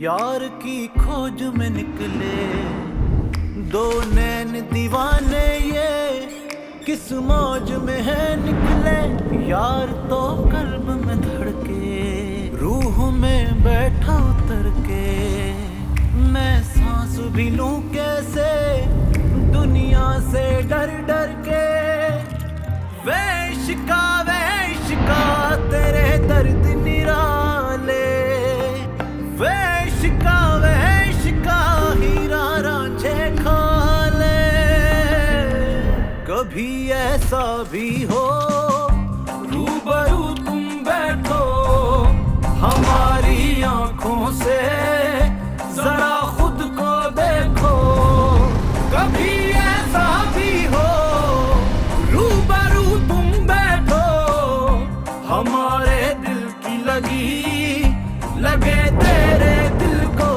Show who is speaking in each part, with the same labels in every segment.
Speaker 1: यार की खोज में निकले दो नैन दीवाने, ये किस मौज में है निकले। यार तो कल्ब में धड़के, रूह में बैठा उतर के, मैं सांस भी लूं कैसे दुनिया से डर डर के। वे इश्का तेरे दर्द निराले, वे इश्का हीरा रांझे खा ले। कभी ऐसा भी हो रूबरू तुम बैठो हमारी आंखों से, जरा खुद को देखो। कभी ऐसा भी हो रूबरू तुम बैठो हमारे दिल की लगे तेरे दिल को।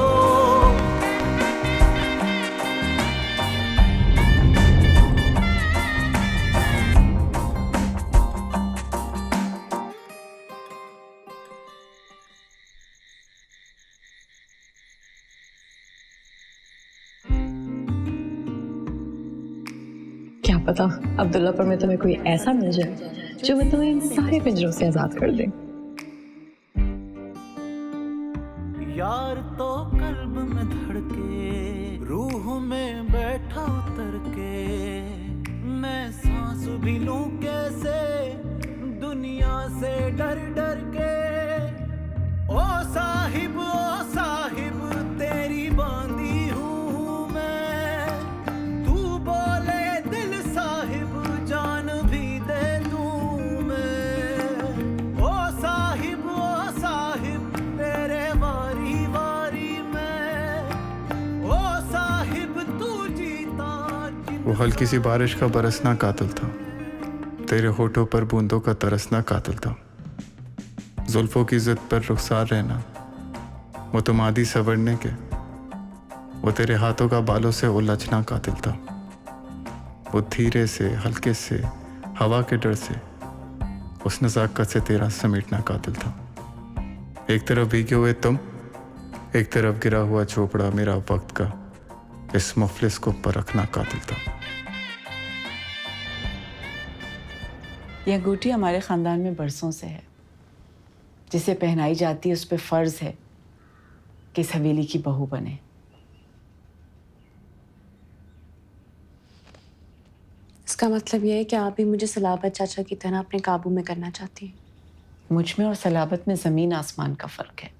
Speaker 2: क्या पता अब्दुल्लापुर में तुम्हें कोई ऐसा मिल जाए जो मैं तुम्हें इन सारे पिंजरों से आजाद कर दे।
Speaker 1: यार तो कल्ब में धड़के, रूह में बैठा उतर के, मैं सांस भी लूं कैसे दुनिया से डर डर के। ओ साहिब तेरी बांधी हूँ मैं, तू बोले दिल साहिब जान भी दे दूँ मैं। ओ साहिब तेरे वारी वारी मैं, ओ साहिब तू जीता।
Speaker 3: वो हल्की सी बारिश का बरसना कातिल था, तेरे होठों पर बूंदों का तरसना कातिल था। जुल्फों की जिद पर रुखसार रहना मुतमादी सवरने के, वो तेरे हाथों का बालों से उलझना कातिल था। वो धीरे से हल्के से हवा के डर से उस नज़ाकत से तेरा समेटना कातिल था। एक तरफ भीगे हुए तुम, एक तरफ गिरा हुआ झोपड़ा मेरा वक्त का, इस मुफलिस को परखना कातिल था।
Speaker 4: यह अंगूठी हमारे खानदान में बरसों से है, जिसे पहनाई जाती है उस पे फर्ज है कि इस हवेली की बहू बने।
Speaker 5: इसका मतलब यह है कि आप भी मुझे सलाबत चाचा की तरह अपने काबू में करना चाहती हैं।
Speaker 4: मुझ में और सलाबत में जमीन आसमान का फर्क है।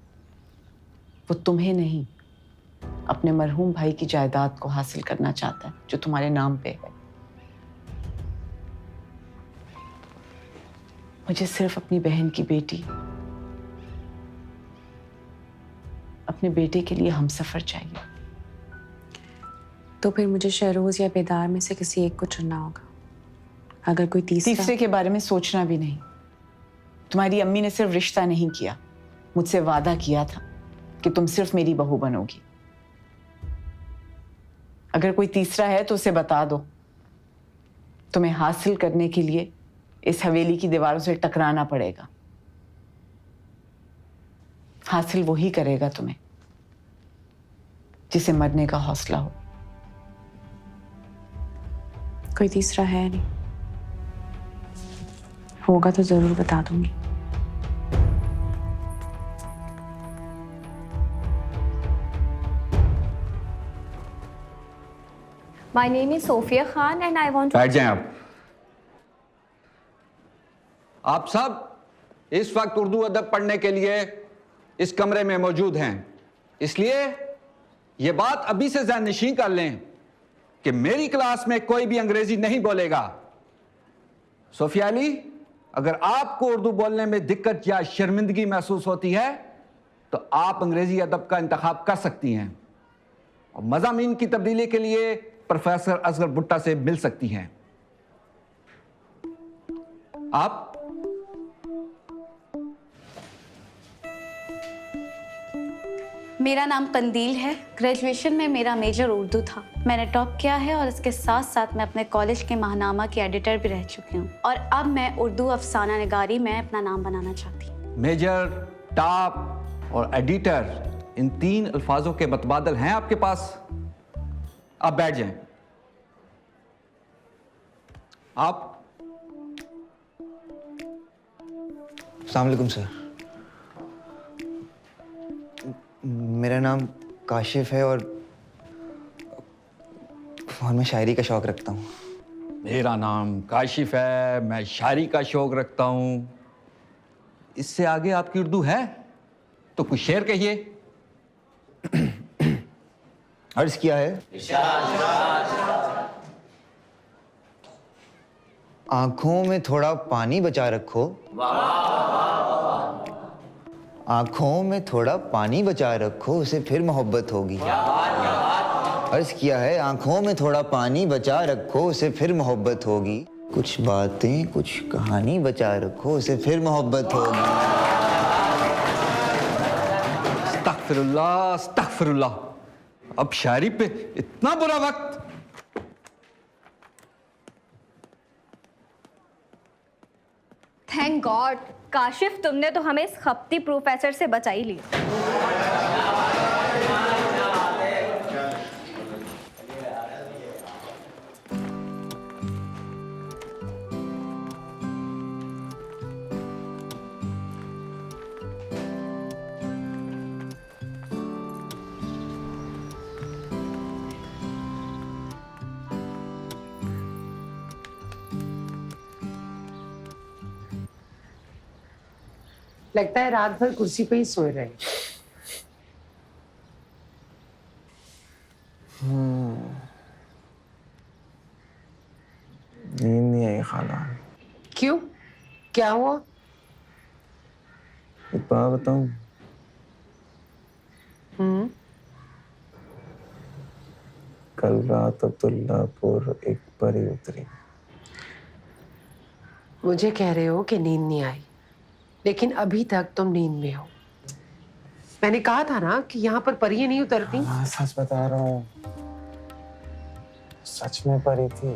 Speaker 4: वो तुम्हें नहीं, अपने मरहूम भाई की जायदाद को हासिल करना चाहता है जो तुम्हारे नाम पे है। मुझे सिर्फ अपनी बहन की बेटी, अपने बेटे के लिए हमसफर चाहिए।
Speaker 5: तो फिर मुझे शहरोज या बेदार में से किसी एक को चुनना होगा। अगर कोई
Speaker 4: तीसरे के बारे में सोचना भी नहीं। तुम्हारी अम्मी ने सिर्फ रिश्ता नहीं किया, मुझसे वादा किया था कि तुम सिर्फ मेरी बहू बनोगी। अगर कोई तीसरा है तो उसे बता दो। तुम्हें हासिल करने के लिए इस हवेली की दीवारों से टकराना पड़ेगा। हासिल वही करेगा तुम्हें जिसे मरने का हौसला हो।
Speaker 5: कोई तीसरा है नहीं, होगा तो जरूर बता दूंगी।
Speaker 6: My name is Sophia Khan and I want to...
Speaker 7: बैठ जाएं आप सब इस वक्त उर्दू अदब पढ़ने के लिए इस कमरे में मौजूद हैं। इसलिए ये बात अभी से ज़हननशीं कर लें कि मेरी क्लास में कोई भी अंग्रेजी नहीं बोलेगा। सोफिया अली, अगर आपको उर्दू बोलने में दिक्कत या शर्मिंदगी महसूस होती है तो आप अंग्रेजी अदब का इंतखाब कर सकती हैं और मज़ामीन की तब्दीली के लिए प्रोफेसर असगर भुट्टा से मिल सकती हैं। आप
Speaker 6: मेरा नाम कंदील है। ग्रेजुएशन में मेरा मेजर उर्दू था। मैंने टॉप किया है और इसके साथ साथ मैं अपने कॉलेज के माहनामा की एडिटर भी रह चुकी हूँ और अब मैं उर्दू अफसाना निगारी में अपना नाम बनाना चाहती हूँ।
Speaker 7: मेजर, टॉप और एडिटर, इन 3 अल्फाजों के मतबादल हैं आपके पास? आप बैठ जाएं। आप?
Speaker 8: अस्सलाम वालेकुम सर। मेरा नाम काशिफ है और मैं शायरी का शौक रखता हूँ।
Speaker 7: मेरा नाम काशिफ है, मैं शायरी का शौक रखता हूं। इससे आगे आपकी उर्दू है तो कुछ शेर कहिए।
Speaker 8: अर्ज किया है। आंखों में थोड़ा पानी बचा रखो, आंखों में थोड़ा पानी बचा रखो, उसे फिर मोहब्बत होगी। अर्ज किया है, आंखों में थोड़ा पानी बचा रखो, उसे फिर मोहब्बत होगी। कुछ बातें, कुछ कहानी बचा रखो, उसे फिर मोहब्बत होगी।
Speaker 7: अस्तगफिरुल्लाह, अस्तगफिरुल्लाह। अब शायरी पे इतना बुरा वक्त।
Speaker 9: थैंक गॉड काशिफ, तुमने तो हमें इस खपती प्रोफेसर से बचा ही लिया।
Speaker 10: लगता है रात भर कुर्सी पे ही सोए रहे।
Speaker 3: नींद नहीं आई खाला।
Speaker 10: क्यों, क्या हुआ?
Speaker 3: एक बात बताऊं? कल रात अब्दुल्लापुर एक परी उतरी।
Speaker 10: मुझे कह रहे हो कि नींद नहीं आई, लेकिन अभी तक तुम नींद में हो। मैंने कहा था ना कि यहाँ पर परियां नहीं उतरती।
Speaker 3: हाँ, सच बता रहा हूँ, सच में परी थी।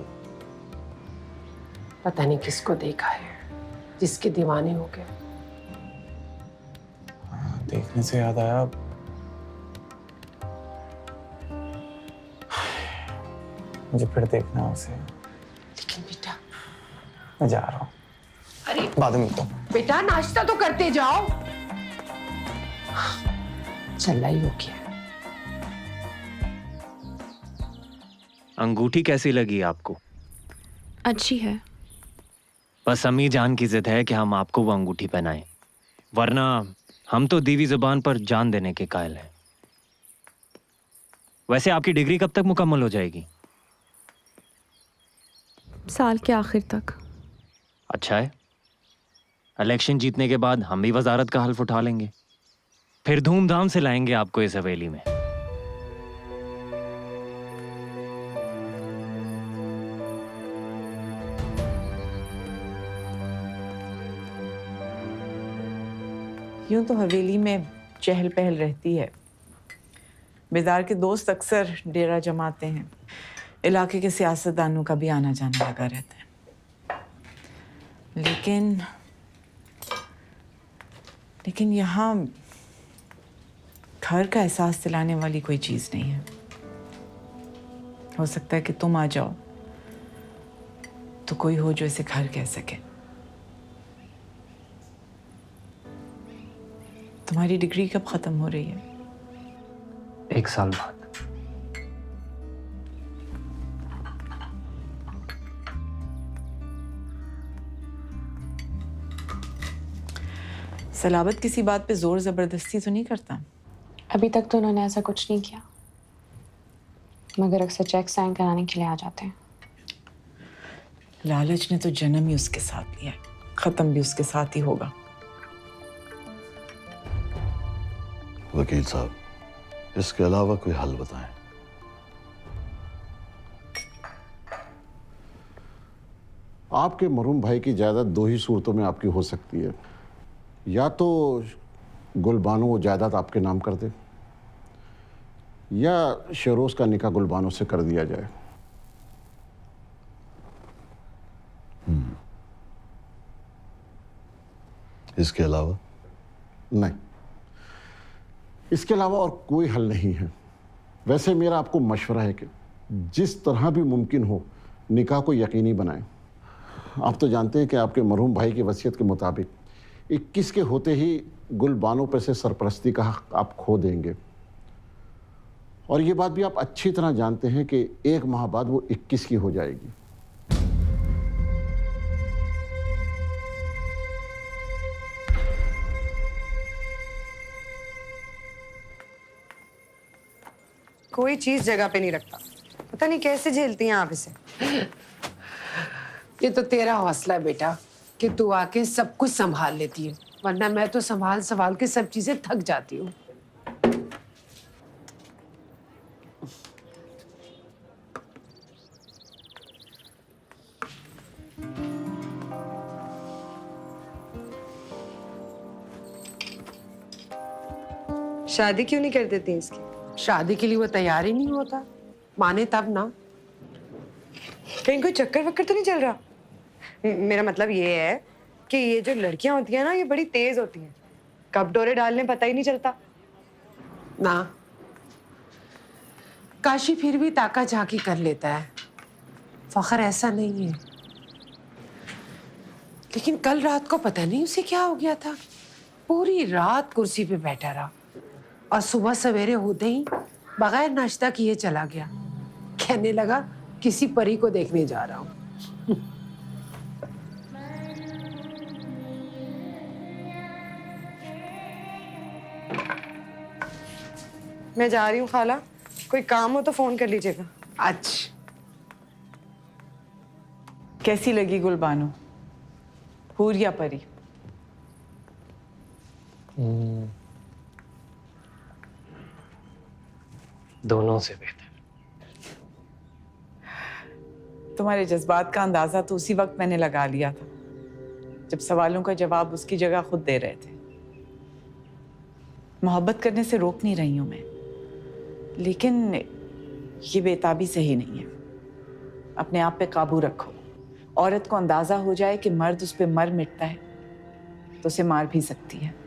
Speaker 10: पता नहीं किसको देखा है, जिसके दीवाने हो गए।
Speaker 3: हाँ, देखने से याद आया, मुझे फिर देखना है उसे।
Speaker 10: लेकिन बेटा,
Speaker 3: मैं जा रहा हूँ।
Speaker 10: अरे
Speaker 3: बाद में मिलता हूँ।
Speaker 10: बेटा, नाश्ता तो करते जाओ। चल ही हो गया।
Speaker 11: अंगूठी कैसी लगी आपको?
Speaker 5: अच्छी है।
Speaker 11: बस अम्मी जान की जिद है कि हम आपको वो अंगूठी पहनाएं, वरना हम तो दीवी जुबान पर जान देने के कायल हैं। वैसे आपकी डिग्री कब तक मुकम्मल हो जाएगी?
Speaker 5: साल के आखिर तक।
Speaker 11: अच्छा है, इलेक्शन जीतने के बाद हम भी वजारत का हल्फ उठा लेंगे, फिर धूमधाम से लाएंगे आपको इस हवेली में।
Speaker 4: यूं तो हवेली में चहल पहल रहती है। बेदार के दोस्त अक्सर डेरा जमाते हैं। इलाके के सियासतदानों का भी आना जाना लगा रहता है। लेकिन यहाँ घर का एहसास दिलाने वाली कोई चीज़ नहीं है। हो सकता है कि तुम आ जाओ तो कोई हो जो इसे घर कह सके। तुम्हारी डिग्री कब खत्म हो रही है?
Speaker 11: 1 साल बाद।
Speaker 4: सलाबत किसी बात पे जोर जबरदस्ती तो नहीं करता?
Speaker 5: अभी तक तो उन्होंने ऐसा कुछ नहीं किया, मगर अक्सर चेक साइन कराने के लिए आ जाते हैं।
Speaker 4: लालच ने तो जन्म ही उसके साथ लिया है, खत्म भी उसके साथ ही होगा।
Speaker 12: वकील साहब, इसके अलावा कोई हल बताएं।
Speaker 13: आपके मरहूम भाई की जायदाद 2 ही सूरतों में आपकी हो सकती है। या तो गुलबानो वो जायदाद आपके नाम कर दे, या शेरोज का निकाह गुलबानो से कर दिया जाए।
Speaker 12: इसके अलावा?
Speaker 13: नहीं, इसके अलावा और कोई हल नहीं है। वैसे मेरा आपको मशवरा है कि जिस तरह भी मुमकिन हो निकाह को यकीनी बनाएं। आप तो जानते हैं कि आपके मरहूम भाई की वसीयत के मुताबिक 21 के होते ही गुलबानो पर से सरपरस्ती का हक आप खो देंगे, और ये बात भी आप अच्छी तरह जानते हैं कि 1 माह बाद वो 21 की हो जाएगी।
Speaker 14: कोई चीज जगह पे नहीं रखता, पता नहीं कैसे झेलती हैं आप इसे।
Speaker 10: ये तो तेरा हौसला है बेटा कि तू आके सब कुछ संभाल लेती है, वरना मैं तो संभाल संभाल के सब चीजें थक जाती हूँ।
Speaker 14: शादी क्यों नहीं कर देती इसकी?
Speaker 10: शादी के लिए वो तैयार ही नहीं होता, माने तब ना।
Speaker 14: कहीं कोई चक्कर वक्कर तो नहीं चल रहा? मेरा मतलब ये है कि ये जो लड़कियां होती हैं ना, ये बड़ी तेज होती हैं, कब डोरे डालने पता ही नहीं चलता।
Speaker 10: ना, काशी फिर भी ताका झाकी कर लेता है, फखर ऐसा नहीं है। लेकिन कल रात को पता नहीं उसे क्या हो गया था, पूरी रात कुर्सी पे बैठा रहा और सुबह सवेरे होते ही बगैर नाश्ता किए चला गया। कहने लगा किसी परी को देखने जा रहा हूं।
Speaker 14: मैं जा रही हूँ खाला, कोई काम हो तो फोन कर लीजिएगा।
Speaker 10: अच्छा,
Speaker 4: कैसी लगी गुलबानो, हूर या परी?
Speaker 11: दोनों से बेहतर।
Speaker 4: तुम्हारे जज्बात का अंदाजा तो उसी वक्त मैंने लगा लिया था जब सवालों का जवाब उसकी जगह खुद दे रहे थे। मोहब्बत करने से रोक नहीं रही हूं मैं, लेकिन ये बेताबी सही नहीं है। अपने आप पे काबू रखो। औरत को अंदाजा हो जाए कि मर्द उस पे मर मिटता है तो उसे मार भी सकती है।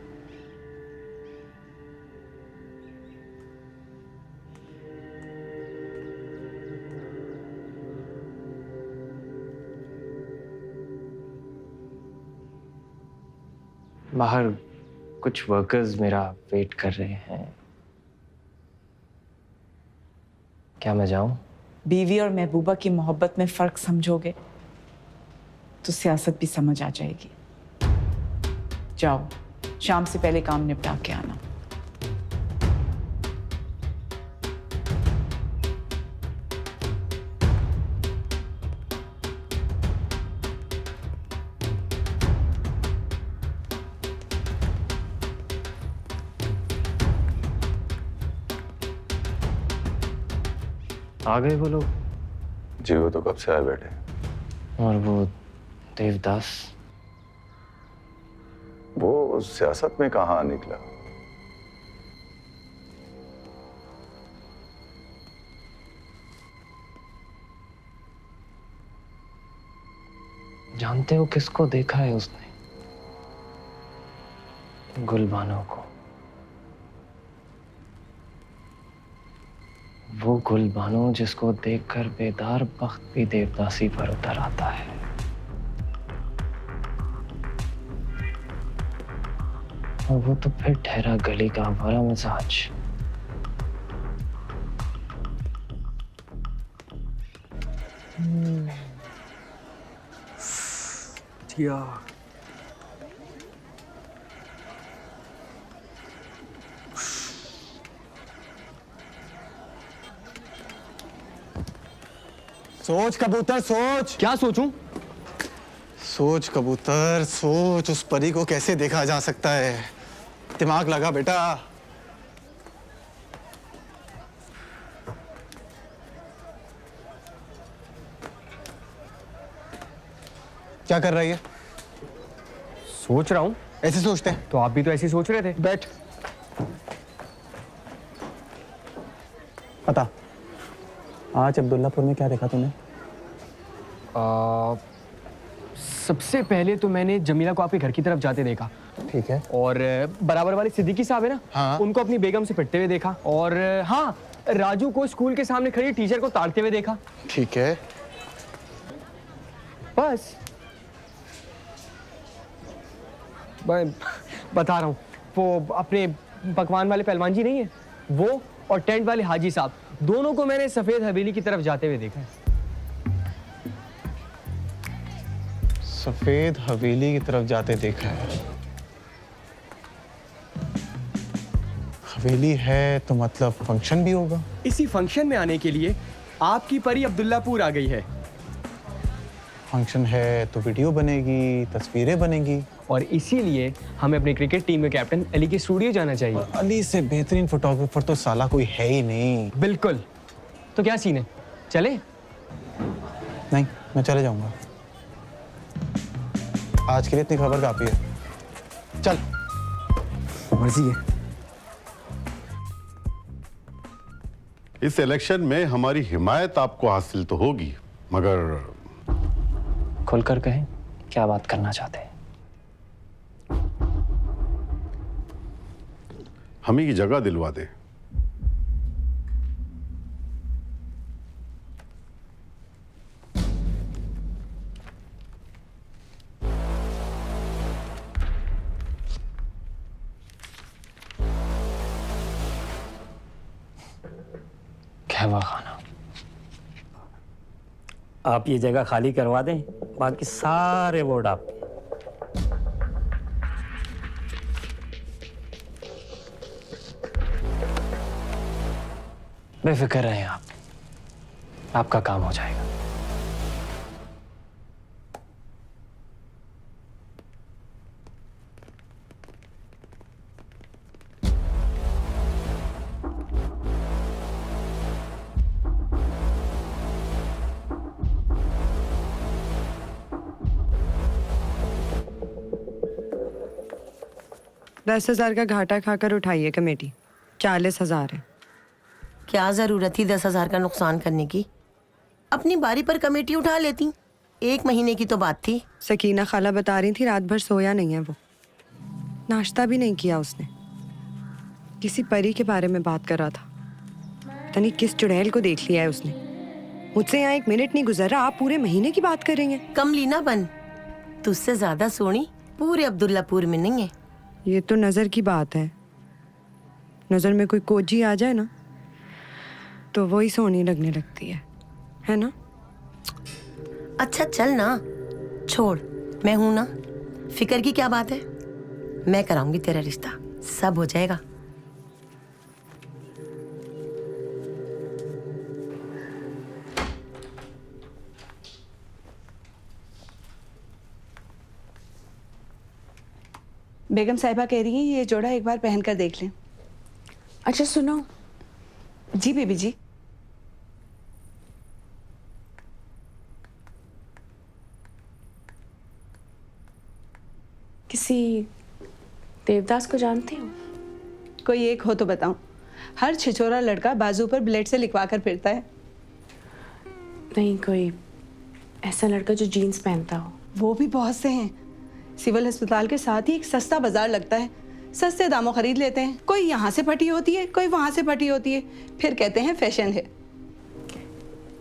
Speaker 11: बाहर कुछ वर्कर्स मेरा वेट कर रहे हैं, क्या मैं जाऊं?
Speaker 4: बीवी और महबूबा की मोहब्बत में फर्क समझोगे तो सियासत भी समझ आ जाएगी। जाओ, शाम से पहले काम निपटा के आना।
Speaker 11: आ गए वो लोग?
Speaker 12: जी वो तो कब से आए बैठे।
Speaker 11: और वो देवदास?
Speaker 12: वो सियासत में कहाँ निकला?
Speaker 11: जानते हो किसको देखा है उसने? गुलबानो को। वो गुलबानो जिसको देखकर बेदार बख्त भी देवदासी पर उतर आता है। और वो तो फिर ठहरा गली का बड़ा मिजाज।
Speaker 3: सोच कबूतर सोच।
Speaker 15: क्या सोचूं?
Speaker 3: सोच कबूतर सोच, उस परी को कैसे देखा जा सकता है? दिमाग लगा बेटा। क्या कर रही है?
Speaker 15: सोच रहा हूं।
Speaker 3: ऐसे सोचते हैं
Speaker 15: तो आप भी तो ऐसे ही सोच रहे थे।
Speaker 3: बैठ। बता, आज अब्दुल्लापुर में क्या देखा तूने?
Speaker 15: सबसे पहले तो मैंने जमीला को आपके घर की तरफ जाते देखा। ठीक है। और बराबर वाले सिद्दीकी साहब है ना,
Speaker 3: हाँ।
Speaker 15: उनको अपनी बेगम से पिटते हुए देखा। और हाँ, राजू को स्कूल के सामने खड़ी टीचर को ताड़ते हुए देखा।
Speaker 3: ठीक है।
Speaker 15: बस मैं बता रहा हूँ, वो अपने पकवान वाले पहलवान जी नहीं है वो, और टेंट वाले हाजी साहब, दोनों को मैंने सफेद हवेली की तरफ जाते हुए देखा है।
Speaker 3: सफेद हवेली की तरफ जाते देखा है। हवेली है तो मतलब फंक्शन भी होगा।
Speaker 15: इसी फंक्शन में आने के लिए आपकी परी अब्दुल्लापुर आ गई है।
Speaker 3: फंक्शन है तो वीडियो बनेगी, तस्वीरें बनेगी,
Speaker 15: और इसीलिए हमें अपनी क्रिकेट टीम के कैप्टन अली के स्टूडियो जाना चाहिए।
Speaker 3: अली से बेहतरीन फोटोग्राफर तो साला कोई है ही नहीं।
Speaker 15: बिल्कुल। तो क्या सीन है, चले?
Speaker 3: नहीं, मैं चले जाऊंगा। आज के लिए इतनी खबर काफी है। चल।
Speaker 15: मर्जी है।
Speaker 12: इस इलेक्शन में हमारी हिमायत आपको हासिल तो होगी, मगर
Speaker 11: खुलकर कहें, क्या बात करना चाहते हैं?
Speaker 12: हमें की जगह दिलवा दे।
Speaker 11: कहवा खाना।
Speaker 16: आप ये जगह खाली करवा दें, बाकी सारे वोट आप।
Speaker 11: बेफिक्र रहें आप, आपका काम हो जाएगा।
Speaker 14: दस 10,000 का घाटा खाकर उठाइए कमेटी, 40,000 है।
Speaker 17: क्या जरूरत थी 10,000 का नुकसान करने की? अपनी बारी पर कमेटी उठा लेती। 1 महीने की तो बात थी।
Speaker 14: सकीना खाला बता रही थी रात भर सोया नहीं है वो, नाश्ता भी नहीं किया उसने। किसी परी के बारे में बात कर रहा था, पता नहीं किस चुड़ैल को देख लिया है उसने। मुझसे यहाँ 1 मिनट नहीं गुजरा, आप पूरे महीने की बात करेंगे।
Speaker 17: कम लीना बन, तुझसे ज्यादा सोनी पूरे अब्दुल्लापुर में नहीं है।
Speaker 14: ये तो नजर की बात है, नजर में कोई कोजी आ जाए ना तो वही सोनी लगने लगती है ना?
Speaker 17: अच्छा चल ना, छोड़, मैं हूं ना, फिक्र की क्या बात है। मैं कराऊंगी तेरा रिश्ता, सब हो जाएगा।
Speaker 4: बेगम साहिबा कह रही हैं ये जोड़ा एक बार पहनकर देख लें।
Speaker 5: अच्छा सुनो।
Speaker 4: जी बेबी जी।
Speaker 5: किसी देवदास को जानती हो?
Speaker 4: कोई एक हो तो बताऊं। हर छिछोरा लड़का बाजू पर ब्लेड से लिखवा कर फिरता है।
Speaker 5: नहीं, कोई ऐसा लड़का जो जीन्स पहनता हो।
Speaker 4: वो भी बहुत से हैं। सिविल अस्पताल के साथ ही एक सस्ता बाजार लगता है, सस्ते दामों खरीद लेते हैं। कोई यहाँ से फटी होती है, कोई वहाँ से फटी होती है, फिर कहते हैं फैशन है।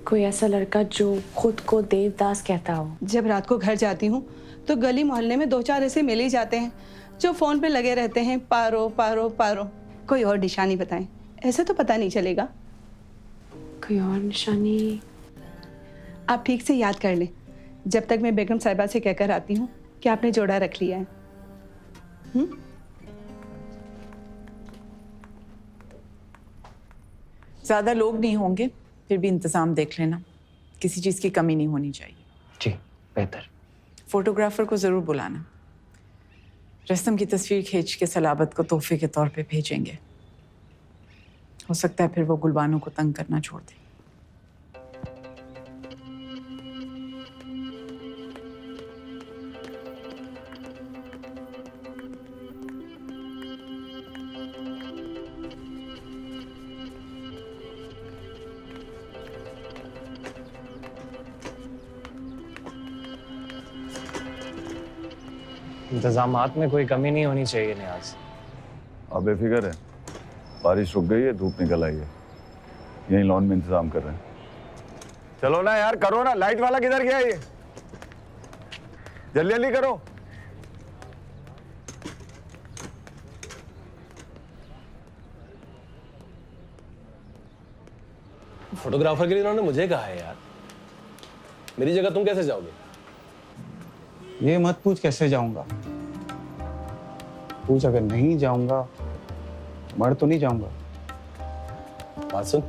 Speaker 5: कोई ऐसा लड़का जो खुद को देवदास कहता हो।
Speaker 4: जब रात को घर जाती हूँ तो गली मोहल्ले में 2-4 ऐसे मिल ही जाते हैं जो फोन पे लगे रहते हैं, पारो पारो पारो। कोई और निशानी बताएं, ऐसे तो पता नहीं चलेगा।
Speaker 5: कोई और निशानी?
Speaker 4: आप ठीक से याद कर लें, जब तक मैं बेगम साहिबा से कहकर आती हूँ कि आपने जोड़ा रख लिया है। ज्यादा लोग नहीं होंगे, फिर भी इंतजाम देख लेना, किसी चीज की कमी नहीं होनी चाहिए।
Speaker 11: जी बेहतर।
Speaker 4: फोटोग्राफर को जरूर बुलाना। रस्तम की तस्वीर खींच के सलाबत को तोहफे के तौर पे भेजेंगे। हो सकता है फिर वो गुलबानों को तंग करना छोड़ दे।
Speaker 11: इंतजामात में कोई कमी नहीं होनी चाहिए नियाज।
Speaker 18: आप बेफिक्र है, बारिश रुक गई है, धूप निकल आई है, यहीं लॉन में इंतजाम कर रहे हैं। चलो ना यार, करो ना, लाइट वाला किधर गया ये? जल्दी जल्दी करो।
Speaker 19: फोटोग्राफर के लिए उन्होंने मुझे कहा है यार, मेरी जगह तुम कैसे जाओगे?
Speaker 20: ये मत पूछ कैसे जाऊंगा, पूछ अगर नहीं जाऊंगा मर तो नहीं जाऊंगा।
Speaker 19: बात सुन,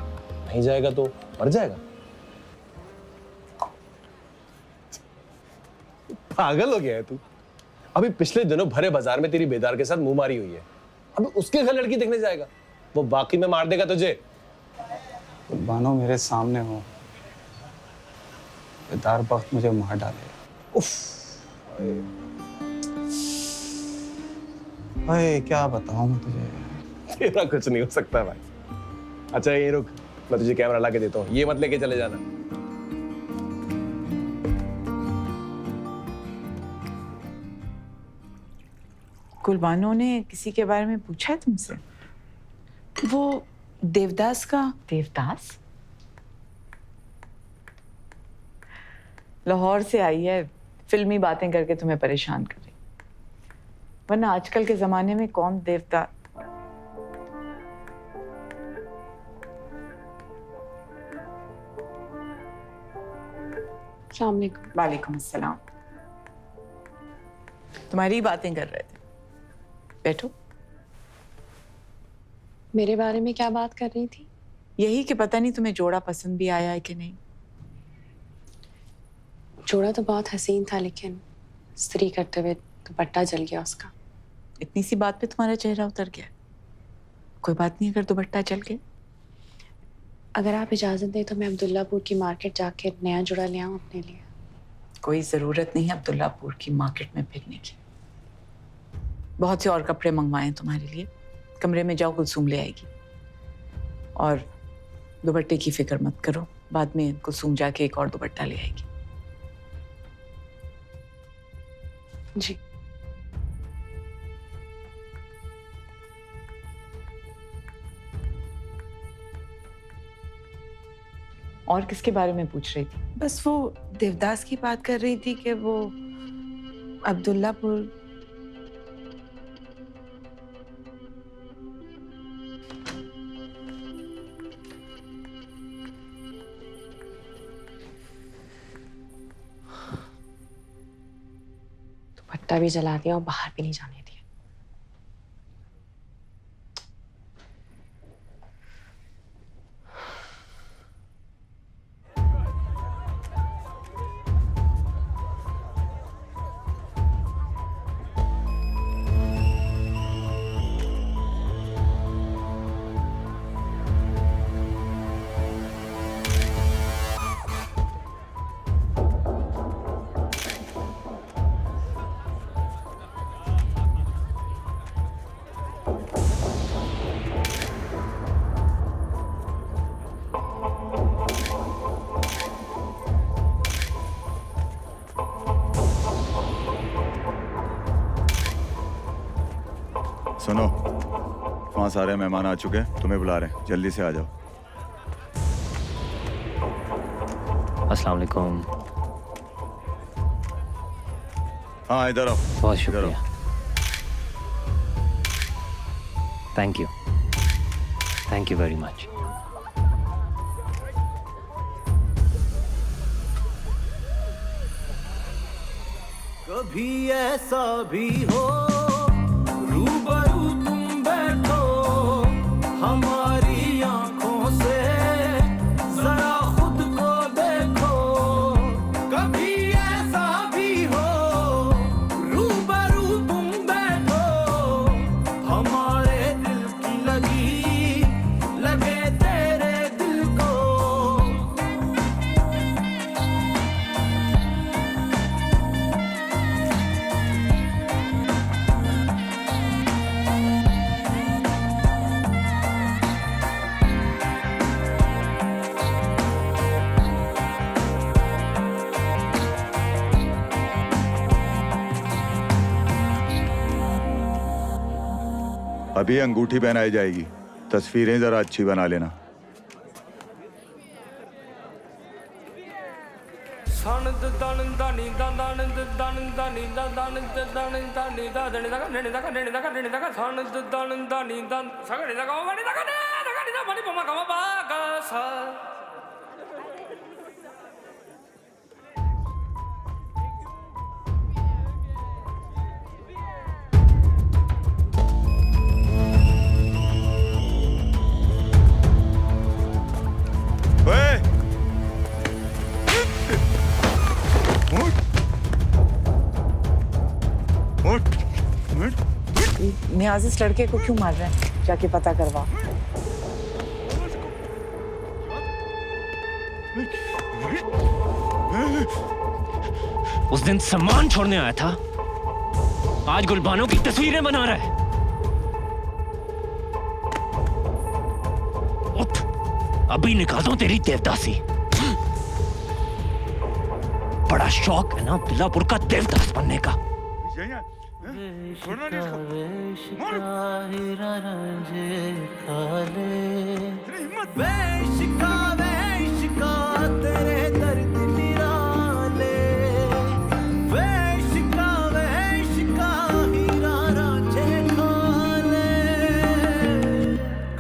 Speaker 19: नहीं जाएगा तो मर जाएगा। पागल हो गया है तू? अभी पिछले दिनों भरे बाजार में तेरी बेदार के साथ मुंहमारी हुई है, अभी उसके घर लड़की देखने जाएगा? वो बाकी में मार देगा तुझे।
Speaker 20: कुर्बानो मेरे सामने हो, बेदार वक्त मुझे मार डाले। उफ, अरे क्या बताऊं मैं तुझे।
Speaker 19: तेरा कुछ नहीं हो सकता भाई। अच्छा ये रुक, मैं तुझे कैमरा ला के देता हूँ, ये मत लेके चले जाना।
Speaker 4: कुर्बानों ने किसी के बारे में पूछा है तुमसे? वो देवदास का? देवदास लाहौर से आई है, फिल्मी बातें करके तुम्हें परेशान कर रही, वरना आजकल के जमाने में कौन देवदास। वालेकुम अस्सलाम। तुम्हारी बातें कर रहे थे, बैठो।
Speaker 5: मेरे बारे में क्या बात कर रही थी?
Speaker 4: यही कि पता नहीं तुम्हें जोड़ा पसंद भी आया है कि नहीं।
Speaker 5: जोड़ा तो बहुत हसीन था, लेकिन स्त्री करते हुए दुपट्टा जल गया उसका।
Speaker 4: इतनी सी बात पे तुम्हारा चेहरा उतर गया? कोई बात नहीं अगर दुपट्टा जल गया।
Speaker 5: अगर आप इजाजत दें तो मैं अब्दुल्लापुर की मार्केट जाके नया जोड़ा ले आऊं अपने लिए।
Speaker 4: कोई जरूरत नहीं है अब्दुल्लापुर की मार्केट में फिरने की। बहुत से और कपड़े मंगवाए तुम्हारे लिए, कमरे में जाओ, कुलसूम ले आएगी। और दुपट्टे की फिक्र मत करो, बाद में कुलसूम जाके एक और दुपट्टा ले आएगी।
Speaker 5: जी।
Speaker 4: और किसके बारे में पूछ रही थी?
Speaker 10: बस वो देवदास की बात कर रही थी कि वो अब्दुल्लापुर।
Speaker 5: दुपट्टा भी जला दिया और बाहर भी नहीं जाने दिया।
Speaker 18: सुनो, वहाँ सारे मेहमान आ चुके हैं, तुम्हें बुला रहे हैं, जल्दी से आ जाओ।
Speaker 11: अस्सलाम वालेकुम।
Speaker 18: हाँ इधर आओ।
Speaker 11: बहुत शुक्रिया। Thank you very much.
Speaker 1: कभी ऐसा भी हो रूबरू तुम बैठो हमारी आंखों से, जरा खुद को देखो। कभी ऐसा भी हो रूबरू तुम बैठो हमारे दिल की लगे तेरे दिल को।
Speaker 18: अभी अंगूठी पहनाई जाएगी, तस्वीरें जरा अच्छी बना लेना।
Speaker 4: नियाज इस लड़के को क्यों मार रहे हैं? जाके पता करवा।
Speaker 11: उस दिन सामान छोड़ने आया था, आज गुलबानों की तस्वीरें बना रहा है। उठ, अभी निकाल दो तेरी देवदासी। बड़ा शौक है ना बिलापुर का देवदास बनने का।
Speaker 1: तेरे दर्द निराले, वेशिका हीरा रांझे खाले,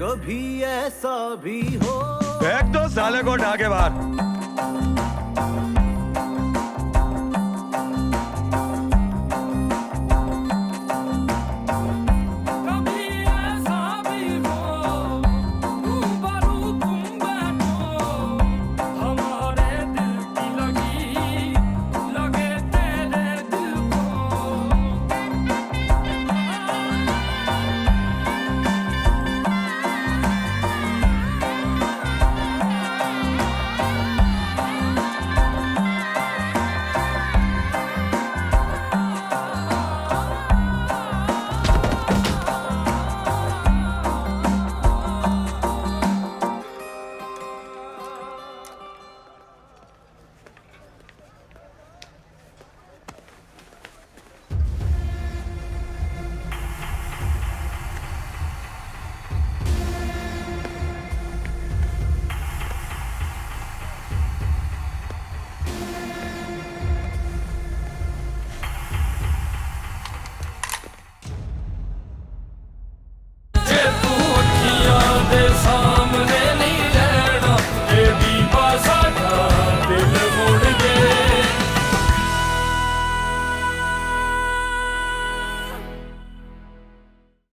Speaker 1: कभी ऐसा भी हो।
Speaker 18: फेंक दो साले को उठा के बाहर।